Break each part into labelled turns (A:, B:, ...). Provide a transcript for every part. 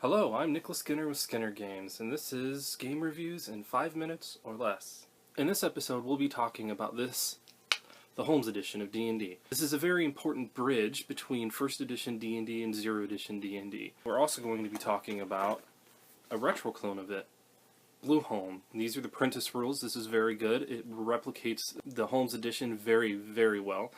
A: Hello, I'm Nicholas Skinner with Skinner Games, and this is Game Reviews in 5 minutes or less. In this episode, we'll be talking about the Holmes edition of D&D. This is a very important bridge between 1st edition D&D and 0th edition D&D. We're also going to be talking about a retro clone of it, Blueholme. These are the Prentice rules. This is very good. It replicates the Holmes edition very, very well.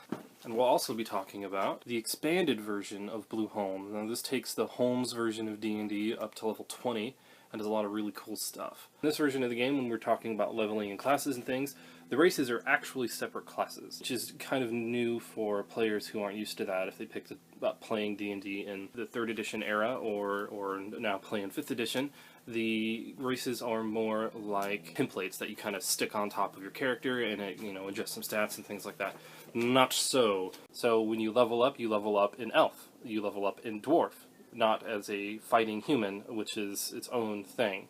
A: And we'll also be talking about the expanded version of Blueholme. Now this takes the Holmes version of D&D up to level 20 and does a lot of really cool stuff. In this version of the game, when we're talking about leveling and classes and things, the races are actually separate classes, which is kind of new for players who aren't used to that if they picked up playing D&D in the 3rd edition era or now play in 5th edition. The races are more like templates that you kind of stick on top of your character and it, adjust some stats and things like that. Not so. So when you level up in elf. You level up in dwarf, not as a fighting human, which is its own thing.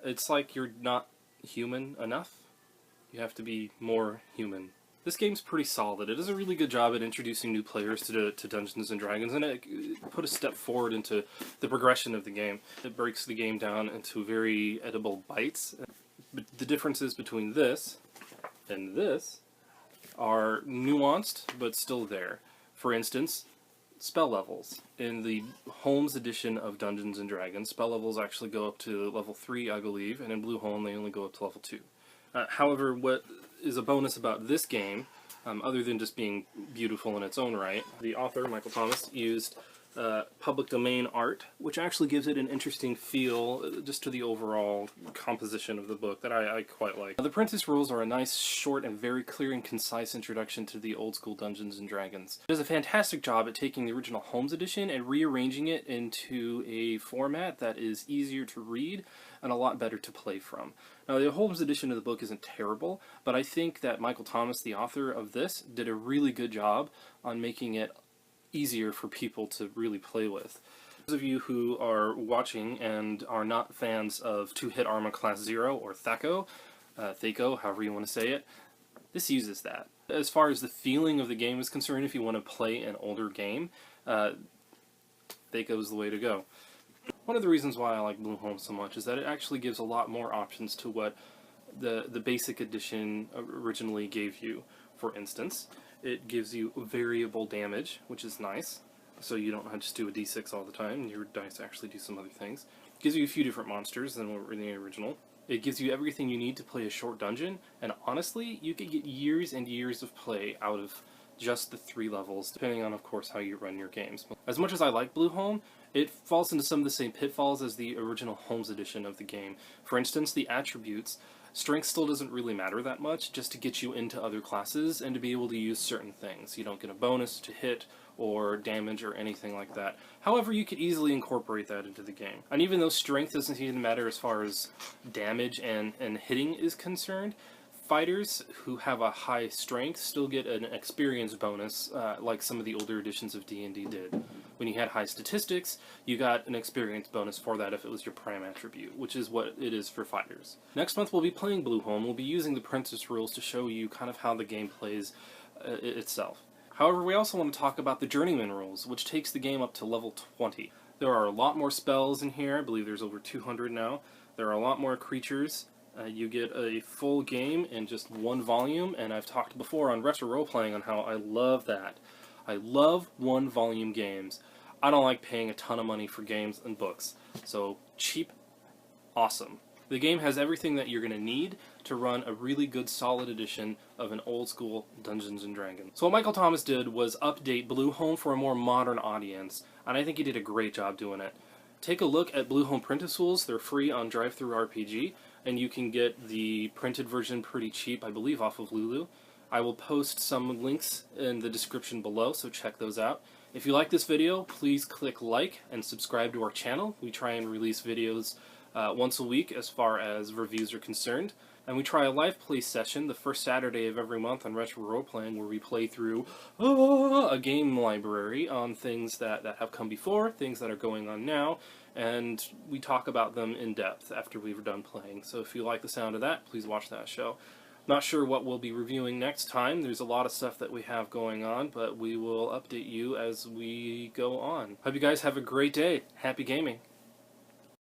A: It's like you're not human enough. You have to be more human. This game's pretty solid. It does a really good job at introducing new players to Dungeons & Dragons, and it put a step forward into the progression of the game. It breaks the game down into very edible bites. But the differences between this and this are nuanced, but still there. For instance, spell levels. In the Holmes edition of Dungeons & Dragons, spell levels actually go up to level 3, I believe, and in Blueholme they only go up to level 2. However, what is a bonus about this game, other than just being beautiful in its own right, the author, Michael Thomas, used public domain art, which actually gives it an interesting feel just to the overall composition of the book that I quite like. The Prentice rules are a nice, short, and very clear and concise introduction to the old school Dungeons & Dragons. It does a fantastic job at taking the original Holmes edition and rearranging it into a format that is easier to read and a lot better to play from. Now, the Holmes edition of the book isn't terrible, but I think that Michael Thomas, the author of this, did a really good job on making it easier for people to really play with. Those of you who are watching and are not fans of 2-hit armor class 0 or Thaco, however you want to say it, this uses that. As far as the feeling of the game is concerned, if you want to play an older game, Thaco is the way to go. One of the reasons why I like Blueholme so much is that it actually gives a lot more options to what the basic edition originally gave you. For instance, it gives you variable damage, which is nice, so you don't just do a d6 all the time, your dice actually do some other things. It gives you a few different monsters than what were in the original. It gives you everything you need to play a short dungeon, and honestly, you could get years and years of play out of just the 3 levels, depending on, of course, how you run your games. As much as I like Blueholme, it falls into some of the same pitfalls as the original Holmes edition of the game. For instance, the attributes. Strength still doesn't really matter that much, just to get you into other classes and to be able to use certain things. You don't get a bonus to hit or damage or anything like that. However, you could easily incorporate that into the game. And even though strength doesn't even matter as far as damage and hitting is concerned, fighters who have a high strength still get an experience bonus, like some of the older editions of D&D did. When you had high statistics, you got an experience bonus for that if it was your prime attribute, which is what it is for fighters. Next month we'll be playing Blueholme. We'll be using the Prentice rules to show you kind of how the game plays itself. However, we also want to talk about the Journeyman rules, which takes the game up to level 20. There are a lot more spells in here. I believe there's over 200 now. There are a lot more creatures. You get a full game in just 1 volume, and I've talked before on Retro Role-Playing on how I love that. I love 1-volume games. I don't like paying a ton of money for games and books. So, cheap, awesome. The game has everything that you're going to need to run a really good, solid edition of an old-school Dungeons & Dragons. So what Michael Thomas did was update Blueholme for a more modern audience, and I think he did a great job doing it. Take a look at Blueholme Prentice rules. They're free on DriveThruRPG, and you can get the printed version pretty cheap, I believe, off of Lulu. I will post some links in the description below, so check those out. If you like this video, please click like and subscribe to our channel. We try and release videos once a week as far as reviews are concerned. And we try a live play session the first Saturday of every month on Retro Role-Playing, where we play through a game library on things that have come before, things that are going on now, and we talk about them in depth after we've done playing. So if you like the sound of that, please watch that show. Not sure what we'll be reviewing next time. There's a lot of stuff that we have going on, but we will update you as we go on. Hope you guys have a great day. Happy gaming.